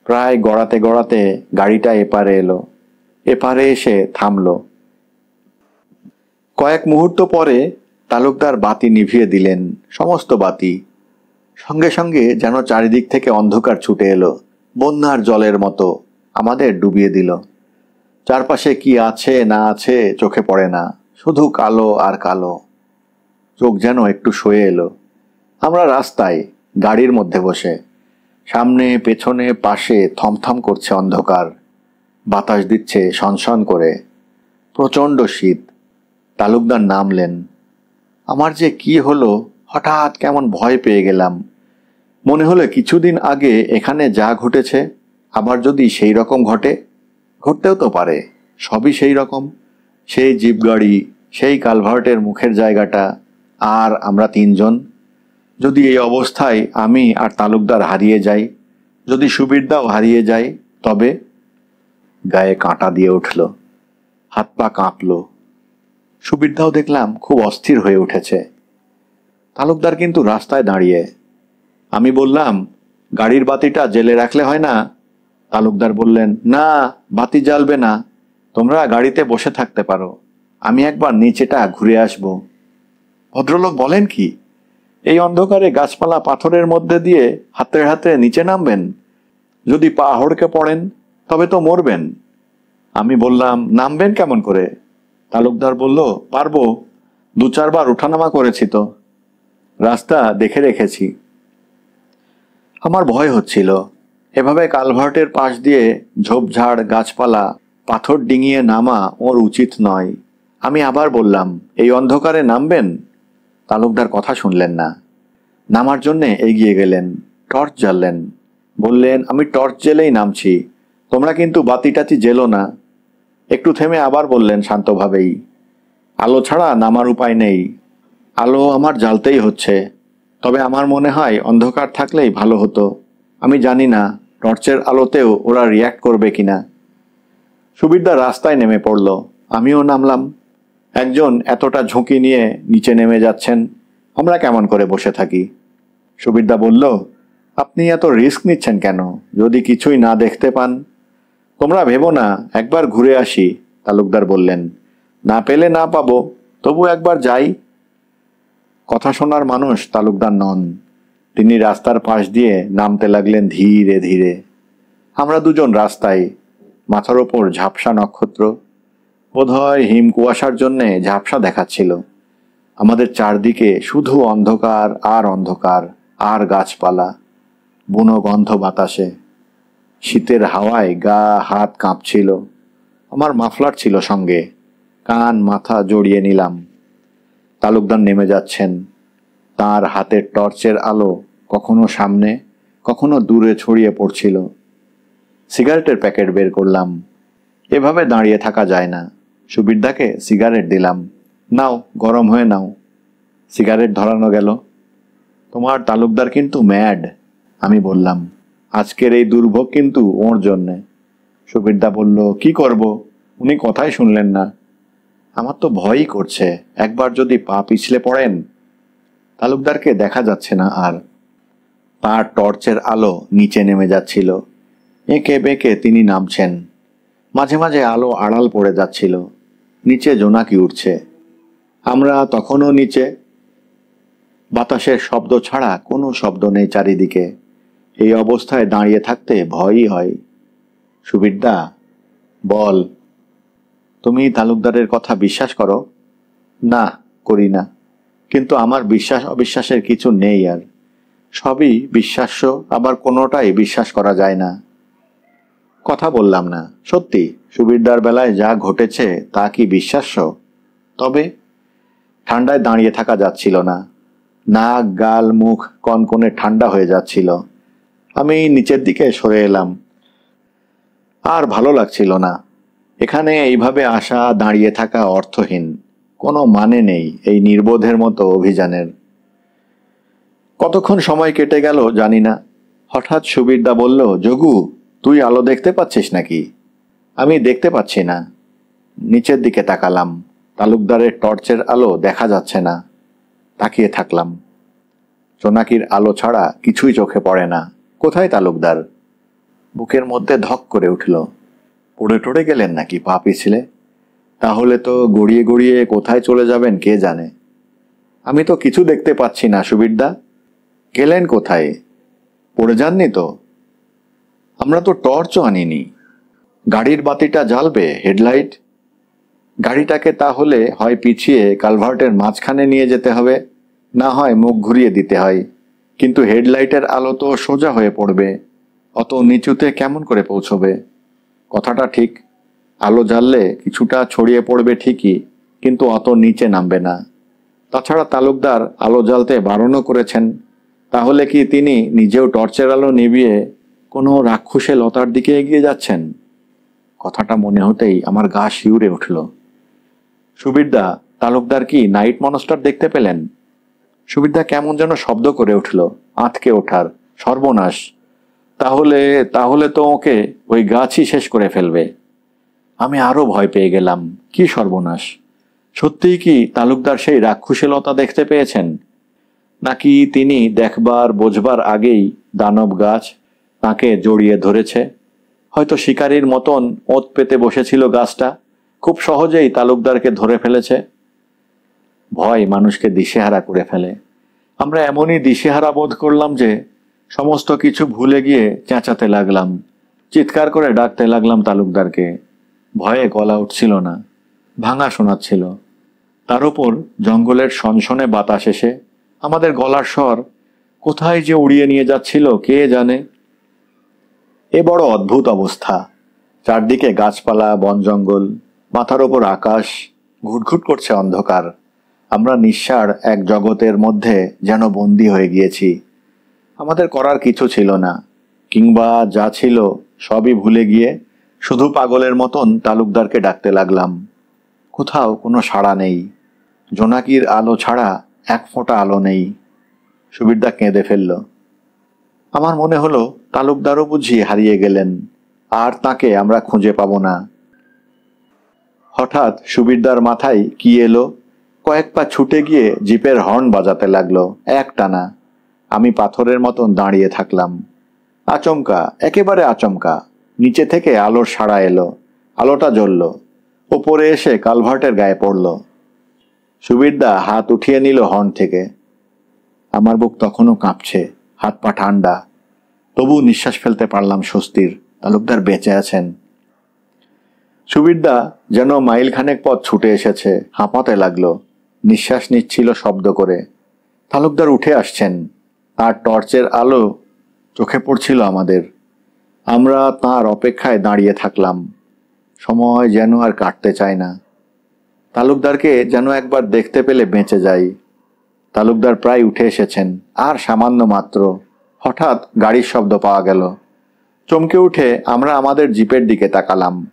প্রায় গড়াতে গড়াতে গাড়িটা এপারে এলো। এপারে এসে থামলো। কয়েক মুহূর্ত পরে তালুকদার বাতি নিভিয়ে দিলেন, সমস্ত বাতি। সঙ্গে সঙ্গে যেন চারিদিক থেকে অন্ধকার ছুটে এলো, বন্যার জলের মতো আমাদের ডুবিয়ে দিল। চারপাশে কি আছে না আছে চোখে পড়ে না, শুধু কালো আর কালো। চোখ যেন একটু সয়ে এলো। আমরা রাস্তায়, গাড়ির মধ্যে বসে। সামনে পেছনে পাশে থমথম করছে অন্ধকার। বাতাস দিচ্ছে সনসন করে। প্রচণ্ড শীত। তালুকদার নামলেন। আমার যে কি হলো, হঠাৎ কেমন ভয় পেয়ে গেলাম। মনে হলো কিছুদিন আগে এখানে যা ঘটেছে আবার যদি সেই রকম ঘটে। ঘটতেও তো পারে, সবই সেই রকম। সেই জিপ গাড়ি, সেই কালভার্টের মুখের জায়গাটা, আর আমরা তিনজন। যদি এই অবস্থায় আমি আর তালুকদার হারিয়ে যাই, যদি সুবিরদাও হারিয়ে যায়, তবে? গায়ে কাঁটা দিয়ে উঠল, হাত পা কাঁপল। সুবিরদাও দেখলাম খুব অস্থির হয়ে উঠেছে। তালুকদার কিন্তু রাস্তায় দাঁড়িয়ে। আমি বললাম, গাড়ির বাতিটা জেলে রাখলে হয় না? তালুকদার বললেন, না, বাতি জ্বালবে না, তোমরা গাড়িতে বসে থাকতে পারো, আমি একবার নিচেটা ঘুরে আসব। ভদ্রলোক বলেন কি? এই অন্ধকারে গাছপালা পাথরের মধ্যে দিয়ে হাতে হাতে নিচে নামবেন? যদি পা হড়কে পড়েন তবে তো মরবেন। আমি বললাম, নামবেন কেমন করে? তালুকদার বলল, পারবো, 2-4 বার ওঠানামা করেছি তো, রাস্তা দেখে রেখেছি। আমার ভয় হচ্ছিল। এভাবে কালভার্টের পাশ দিয়ে ঝোপঝাড়, গাছপালা, পাথর ডিঙিয়ে নামা ওর উচিত নয়। আমি আবার বললাম, এই অন্ধকারে নামবেন? তালুকদার কথা শুনলেন না। নামার জন্যে এগিয়ে গেলেন, টর্চ জ্বাললেন। বললেন, আমি টর্চ জ্বেলেই নামছি, তোমরা কিন্তু বাতি টাতি জ্বেলো না। একটু থেমে আবার বললেন শান্তভাবেই, আলো ছাড়া নামার উপায় নেই, আলো আমার জ্বালতেই হচ্ছে। তবে আমার মনে হয় অন্ধকার থাকলেই ভালো হতো। আমি জানি না টর্চের আলোতেও ওরা রিয়্যাক্ট করবে কিনা। সুবিরদা রাস্তায় নেমে পড়ল, আমিও নামলাম। একজন এতটা ঝুঁকি নিয়ে নিচে নেমে যাচ্ছেন, আমরা কেমন করে বসে থাকি? সুবিরদা বলল, আপনি এত রিস্ক নিচ্ছেন কেন, যদি কিছুই না দেখতে পান? তোমরা ভেবো না, একবার ঘুরে আসি। তালুকদার বললেন, না পেলে না পাবো, তবু একবার যাই। কথা শোনার মানুষ তালুকদার নন। তিনি রাস্তার পাশ দিয়ে নামতে লাগলেন ধীরে ধীরে। আমরা দুজন রাস্তায়, মাথার ওপর ঝাপসা নক্ষত্র, বোধহয় হিম কুয়াশার জন্যে ঝাপসা দেখাচ্ছিল। আমাদের চারদিকে শুধু অন্ধকার আর অন্ধকার, আর গাছপালা, বুনো গন্ধ বাতাসে। শীতের হাওয়ায় গা হাত কাঁপছিল। আমার মাফলার ছিল সঙ্গে, কান মাথা জড়িয়ে নিলাম। তালুকদার নেমে যাচ্ছেন। তার হাতের টর্চের আলো কখনো সামনে, কখনো দূরে ছড়িয়ে পড়ছিল। সিগারেটের প্যাকেট বের করলাম। এভাবে দাঁড়িয়ে থাকা যায় না। সুবিরদাকে সিগারেট দিলাম। নাও, গরম হয়ে নাও। সিগারেট ধরানো গেল। তোমার তালুকদার কিন্তু ম্যাড, আমি বললাম। আজকের এই দুর্ভোগ কিন্তু ওর জন্যে। সুবিরদা বলল, কি করব, উনি কথাই শুনলেন না। আমার তো ভয়ই করছে, একবার যদি পা পিছলে পড়েন। তালুকদারকে দেখা যাচ্ছে না আর। তার টর্চের আলো নিচে নেমে যাচ্ছিল। এঁকে বেঁকে তিনি নামছেন। মাঝে মাঝে আলো আড়াল পড়ে যাচ্ছিল। নিচে জোনাকি উঠছে। আমরা তখনও নিচে। বাতাসের শব্দ ছাড়া কোনো শব্দ নেই চারিদিকে। এই অবস্থায় দাঁড়িয়ে থাকতে ভয়ই হয়। সুবিরদা, বল, তুমি তালুকদারের কথা বিশ্বাস করো? না, করি না। কিন্তু আমার বিশ্বাস অবিশ্বাসের কিছু নেই আর। সবই বিশ্বাস্য, আবার কোনোটাই বিশ্বাস করা যায় না। কথা বললাম না। সত্যি সুবিরদার বেলায় যা ঘটেছে তা কি বিশ্বাস্য? তবে ঠান্ডায় দাঁড়িয়ে থাকা যাচ্ছিল না। নাক, গাল, মুখ কনকনে ঠান্ডা হয়ে যাচ্ছিল। আমি নিচের দিকে সরে এলাম। আর ভালো লাগছিল না। এখানে এইভাবে আসা, দাঁড়িয়ে থাকা অর্থহীন। কোনো মানে নেই এই নির্বোধের মতো অভিযানের। কতক্ষণ সময় কেটে গেল জানি না। হঠাৎ সুবিরদা বলল, যোগু, তুই আলো দেখতে পাচ্ছিস নাকি? আমি দেখতে পাচ্ছি না। নিচের দিকে তাকালাম। তালুকদারের টর্চের আলো দেখা যাচ্ছে না। তাকিয়ে থাকলাম। জোনাকির আলো ছাড়া কিছুই চোখে পড়ে না। কোথায় তালুকদার? বুকের মধ্যে ধক করে উঠল। পড়ে টড়ে গেলেন নাকি পা পিছলে? তাহলে তো গড়িয়ে গড়িয়ে কোথায় চলে যাবেন কে জানে। আমি তো কিছু দেখতে পাচ্ছি না। সুবিরদা, গেলেন কোথায়? পড়ে যাননি তো? আমরা তো টর্চও আনিনি। গাড়ির বাতিটা জ্বালবে, হেডলাইট? গাড়িটাকে তাহলে হয় পিছিয়ে কালভার্টের মাঝখানে নিয়ে যেতে হবে, না হয় মুখ ঘুরিয়ে দিতে হয়। কিন্তু হেডলাইটের আলো তো সোজা হয়ে পড়বে। অত নিচুতে কেমন করে পৌঁছবে? কথাটা ঠিক। আলো জ্বাললে কিছুটা ছড়িয়ে পড়বে ঠিকই, কিন্তু অত নিচে নামবে না। তাছাড়া তালুকদার আলো জ্বালতে বারণও করেছেন। তাহলে কি তিনি নিজেও টর্চের আলো নিভিয়ে কোনো রাক্ষসে লতার দিকে এগিয়ে যাচ্ছেন? কথাটা মনে হতেই আমার গা শিউরে উঠল। সুবিরদা, তালুকদার কি নাইট মনস্টার দেখতে পেলেন? সুবিরদা কেমন যেন শব্দ করে উঠল, আঁতকে ওঠার। সর্বনাশ! তাহলে তাহলে তো ওকে ওই গাছই শেষ করে ফেলবে। আমি আরো ভয় পেয়ে গেলাম। কি সর্বনাশ! সত্যিই কি তালুকদার সেই রাক্ষসে লতা দেখতে পেয়েছেন? নাকি তিনি দেখবার বোঝবার আগেই দানব গাছ তাকে জড়িয়ে ধরেছে? হয়তো শিকারীর মতন ওত পেতে বসেছিল গাছটা, খুব সহজেই তালুকদারকে ধরে ফেলেছে। ভয় মানুষকে দিশেহারা করে ফেলে। আমরা এমনই দিশেহারা বোধ করলাম যে সমস্ত কিছু ভুলে গিয়ে চেঁচাতে লাগলাম, চিৎকার করে ডাকতে লাগলাম তালুকদারকে। ভয়ে গলা উঠছিল না, ভাঙা শোনাচ্ছিল। তার উপর জঙ্গলের সনসনে বাতাস এসে আমাদের গলার স্বর কোথায় যে উড়িয়ে নিয়ে যাচ্ছিল কে জানে। এ বড় অদ্ভুত অবস্থা। চারদিকে গাছপালা, বন জঙ্গল, মাথার ওপর আকাশ, ঘুটঘুট করছে অন্ধকার। আমরা নিঃসার এক জগতের মধ্যে যেন বন্দী হয়ে গিয়েছি। আমাদের করার কিছু ছিল না, কিংবা যা ছিল সবই ভুলে গিয়ে শুধু পাগলের মতন তালুকদারকে ডাকতে লাগলাম। কোথাও কোনো সাড়া নেই। জোনাকির আলো ছাড়া এক ফোঁটা আলো নেই। সুবিরদা কেঁদে ফেলল। আমার মনে হলো তালুকদারও বুঝি হারিয়ে গেলেন, আর তাকে আমরা খুঁজে পাবো না। হঠাৎ সুবিরদার মাথায় কি এলো। কয়েক পা ছুটে গিয়ে জিপের হর্ন বাজাতে লাগলো একটানা। আমি পাথরের মতন দাঁড়িয়ে থাকলাম। আচমকা, একেবারে আচমকা নিচে থেকে আলোর সাড়া এলো। আলোটা জ্বলল, ওপরে এসে কালভার্টের গায়ে পড়ল। সুবিরদা হাত উঠিয়ে নিল হর্ন থেকে। আমার বুক তখনও কাঁপছে, হাত পা ঠান্ডা। তবু নিঃশ্বাস ফেলতে পারলাম স্বস্তির। তালুকদার বেঁচে আছেন। সুবিরদা যেন মাইলখানেক পথ ছুটে এসেছে, হাঁপাতে লাগলো, নিঃশ্বাস নিচ্ছিল শব্দ করে। তালুকদার উঠে আসছেন, তার টর্চের আলো চোখে পড়ছিল আমাদের। আমরা তার অপেক্ষায় দাঁড়িয়ে থাকলাম। সময় যেন আর কাটতে চায় না। তালুকদারকে যেন একবার দেখতে পেলে বেঁচে যাই। তালুকদার প্রায় উঠে এসেছেন, আর সামান্য মাত্র। হঠাৎ গাড়ির শব্দ পাওয়া গেল। চমকে উঠে আমরা আমাদের জিপের দিকে তাকালাম।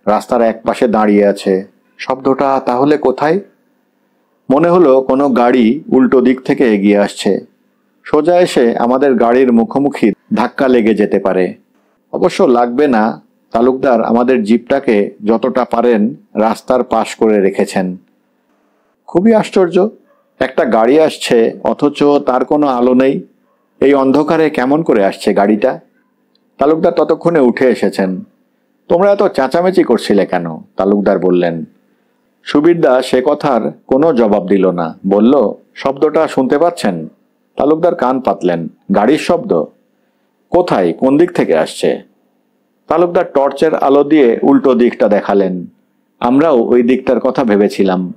রাস্তার এক পাশে দাঁড়িয়ে আছে। শব্দটা তাহলে কোথায়? মনে হলো কোনো গাড়ি উল্টো দিক থেকে এগিয়ে আসছে। সোজা এসে আমাদের গাড়ির মুখোমুখি ধাক্কা লেগে যেতে পারে। অবশ্য লাগবে না। তালুকদার আমাদের জিপটাকে যতটা পারেন রাস্তার পাশ করে রেখেছেন। খুবই আশ্চর্য, একটা গাড়ি আসছে অথচ তার কোনো আলো নেই। এই অন্ধকারে কেমন করে আসছে গাড়িটা? তালুকদার ততক্ষণে উঠে এসেছেন। তোমরা এত চেঁচামেচি করছিলে কেন? তালুকদার বললেন। সুবিরদা সে কথার কোনো জবাব দিল না। বলল, শব্দটা শুনতে পাচ্ছেন? তালুকদার কান পাতলেন। গাড়ির শব্দ? কোথায়, কোন দিক থেকে আসছে? তালুকদার টর্চের আলো দিয়ে উল্টো দিকটা দেখালেন। আমরাও ওই দিকটার কথা ভেবেছিলাম।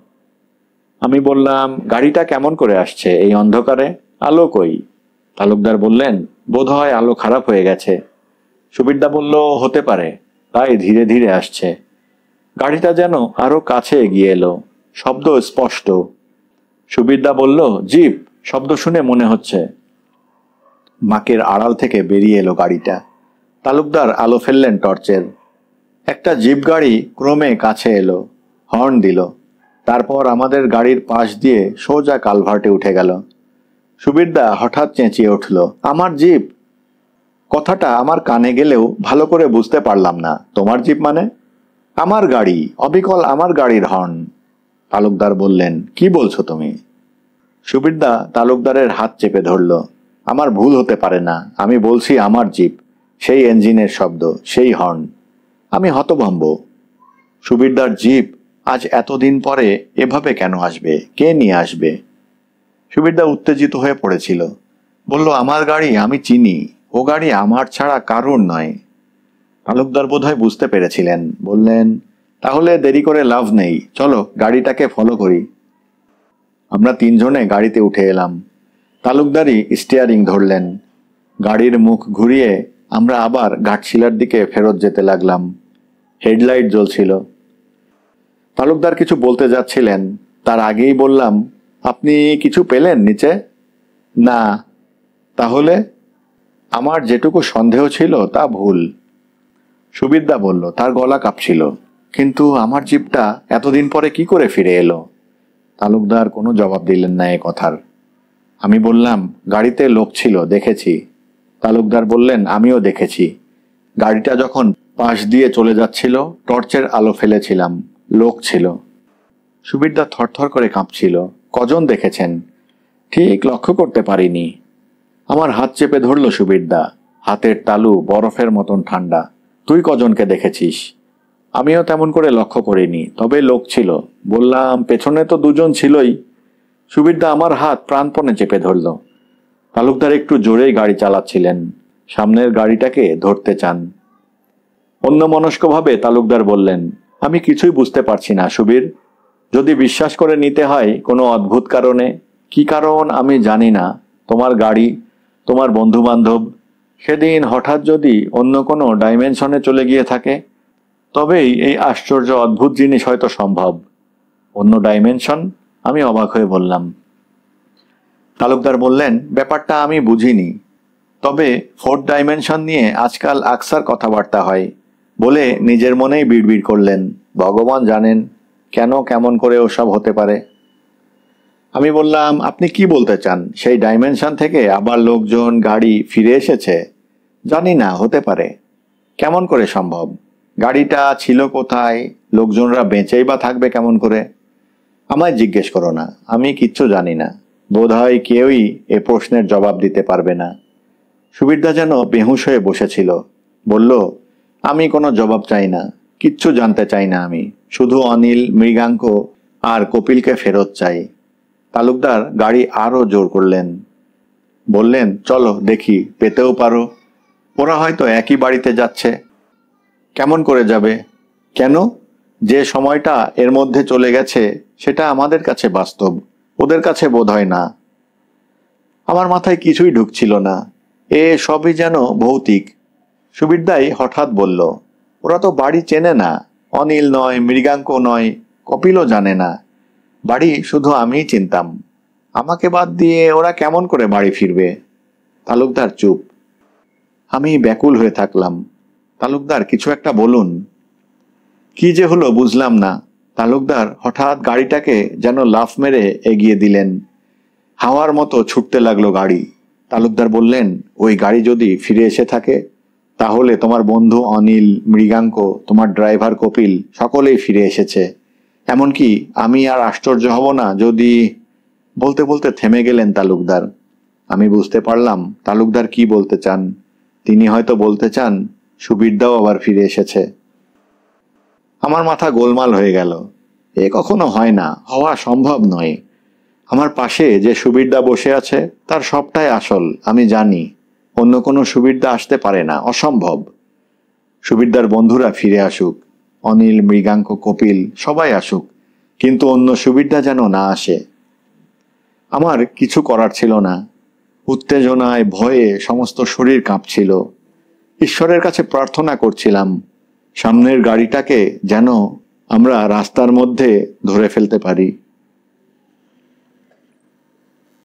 আমি বললাম, গাড়িটা কেমন করে আসছে এই অন্ধকারে? আলো কই? তালুকদার বললেন, বোধহয় আলো খারাপ হয়ে গেছে। সুবিরদা বলল, হতে পারে, তাই ধীরে ধীরে আসছে। গাড়িটা যেন আরো কাছে এগিয়ে এলো। শব্দ স্পষ্ট। সুবিরদা বলল, জিপ। শব্দ শুনে মনে হচ্ছে। মাকের আড়াল থেকে বেরিয়ে এলো গাড়িটা। তালুকদার আলো ফেললেন টর্চের। একটা জিপ গাড়ি ক্রমে কাছে এলো, হর্ন দিল। তারপর আমাদের গাড়ির পাশ দিয়ে সোজা কালভার্টে উঠে গেল। সুবিরদা হঠাৎ চেঁচিয়ে উঠল, আমার জিপ! কথাটা আমার কানে গেলেও ভালো করে বুঝতে পারলাম না। তোমার জিপ মানে? আমার গাড়ি, অবিকল আমার গাড়ির হর্ন। তালুকদার বললেন, কি বলছো তুমি? সুবিরদা তালুকদারের হাত চেপে ধরল। আমার ভুল হতে পারে না, আমি বলছি আমার জিপ, সেই ইঞ্জিনের শব্দ, সেই হর্ন। আমি হতভম্ব। সুবিরদার জিপ আজ এতদিন পরে এভাবে কেন আসবে? কে নিয়ে আসবে? সুবিরদা উত্তেজিত হয়ে পড়েছিল। বলল, আমার গাড়ি, আমি চিনি। ও গাড়ি আমার ছাড়া কারুর নয়। তালুকদার বোধহয় বুঝতে পেরেছিলেন। বললেন, তাহলে দেরি করে লাভ নেই, চলো গাড়িটাকে ফলো করি। আমরা তিনজনে গাড়িতে উঠে এলাম। তালুকদারই স্টিয়ারিং ধরলেন। গাড়ির মুখ ঘুরিয়ে আমরা আবার ঘাটশিলার দিকে ফেরত যেতে লাগলাম। হেডলাইট জ্বলছিল। তালুকদার কিছু বলতে যাচ্ছিলেন, তার আগেই বললাম, আপনি কিছু পেলেন নিচে? না। তাহলে? আমার যেটুকু সন্দেহ ছিল তা ভুল। সুবিরদা বলল, তার গলা কাঁপছিল। কিন্তু আমার জিপটা এতদিন পরে কি করে ফিরে এলো? তালুকদার কোনো জবাব দিলেন না এ কথার। আমি বললাম, গাড়িতে লোক ছিল, দেখেছি। তালুকদার বললেন, আমিও দেখেছি। গাড়িটা যখন পাশ দিয়ে চলে যাচ্ছিল টর্চের আলো ফেলেছিলাম, লোক ছিল। সুবিরদা থরথর করে কাঁপছিল। কজন দেখেছেন? ঠিক লক্ষ্য করতে পারিনি। আমার হাত চেপে ধরল সুবিরদা। হাতের তালু বরফের মতন ঠান্ডা। তুই কজনকে দেখেছিস? আমিও তেমন করে লক্ষ্য করিনি, তবে লোক ছিল। বললাম, পেছনে তো দুজন ছিলই। সুবিরদা আমার হাত প্রাণপণে চেপে ধরল। তালুকদার একটু জোরেই গাড়ি চালাচ্ছিলেন, সামনের গাড়িটাকে ধরতে চান। অন্যমনস্কভাবে তালুকদার বললেন, আমি কিছুই বুঝতে পারছি না সুবীর। যদি বিশ্বাস করে নিতে হয় কোনো অদ্ভুত কারণে, কি কারণ আমি জানি না, তোমার গাড়ি, তোমার বন্ধু বান্ধব সেদিন হঠাৎ যদি অন্য কোনো ডাইমেনশনে চলে গিয়ে থাকে, তবেই এই আশ্চর্য অদ্ভুত জিনিস হয়তো সম্ভব। অন্য ডাইমেনশন? আমি অবাক হয়ে বললাম। তালুকদার বললেন, ব্যাপারটা আমি বুঝিনি, তবে ফোর্থ ডাইমেনশন নিয়ে আজকাল আকসার কথাবার্তা হয় বলে নিজের মনেই বিড়বিড় করলেন। ভগবান জানেন কেন কেমন করে ওসব হতে পারে। আমি বললাম, আপনি কি বলতে চান? সেই ডাইমেনশন থেকে আবার লোকজন, গাড়ি ফিরে এসেছে? জানি না, হতে পারে। কেমন করে সম্ভব? গাড়িটা ছিল কোথায়? লোকজনরা বেঁচেই বা থাকবে কেমন করে? আমায় জিজ্ঞেস করো না, আমি কিচ্ছু জানি না। বোধহয় কেউই এ প্রশ্নের জবাব দিতে পারবে না। সুবিরদা যেন বেহুঁশ হয়ে বসেছিল। বলল, আমি কোনো জবাব চাই না, কিচ্ছু জানতে চাই না। আমি শুধু অনিল, মৃগাঙ্ক আর কপিলকে ফেরত চাই। তালুকদার গাড়ি আরো জোর করলেন। বললেন, চলো দেখি, পেতেও পারো। ওরা হয়তো একই বাড়িতে যাচ্ছে। কেমন করে যাবে? কেন? যে সময়টা এর মধ্যে চলে গেছে সেটা আমাদের কাছে বাস্তব, ওদের কাছে বোধ হয় না। আমার মাথায় কিছুই ঢুকছিল না, এ সবই যেন ভৌতিক। সুবিরদাই হঠাৎ বলল, ওরা তো বাড়ি চেনে না, অনিল নয়, মৃগাঙ্ক নয়, কপিলও জানে না। বাড়ি শুধু আমিই চিনতাম। আমাকে বাদ দিয়ে ওরা কেমন করে বাড়ি ফিরবে? তালুকদার চুপ। আমি ব্যাকুল হয়ে থাকলাম। তালুকদার কিছু একটা বলুন। কি যে হলো বুঝলাম না। তালুকদার হঠাৎ গাড়িটাকে যেন লাফ মেরে এগিয়ে দিলেন। হাওয়ার মতো ছুটতে লাগলো গাড়ি। তালুকদার বললেন, ওই গাড়ি যদি ফিরে এসে থাকে, তাহলে তোমার বন্ধু অনিল, মৃগাঙ্ক, তোমার ড্রাইভার কপিল সকলেই ফিরে এসেছে। এমনকি আমি আর আশ্চর্য হব না যদি... বলতে বলতে থেমে গেলেন তালুকদার। আমি বুঝতে পারলাম তালুকদার কি বলতে চান। তিনি হয়তো বলতে চান সুবিরদাও আবার ফিরে এসেছে। আমার মাথা গোলমাল হয়ে গেল। এ কখনো হয় না, হওয়া সম্ভব নয়। আমার পাশে যে সুবিরদা বসে আছে তার সবটাই আসল, আমি জানি। অন্য কোনো সুবিরদা আসতে পারে না, অসম্ভব। সুবিরদার বন্ধুরা ফিরে আসুক, অনিল, মৃগাঙ্ক, কপিল সবাই আসুক, কিন্তু অন্য সুবিরদা যেন না আসে। আমার কিছু করার ছিল না। উত্তেজনায়, ভয়ে সমস্ত শরীর কাঁপছিল। ঈশ্বরের কাছে প্রার্থনা করছিলাম সামনের গাড়িটাকে যেন আমরা রাস্তার মধ্যে ধরে ফেলতে পারি।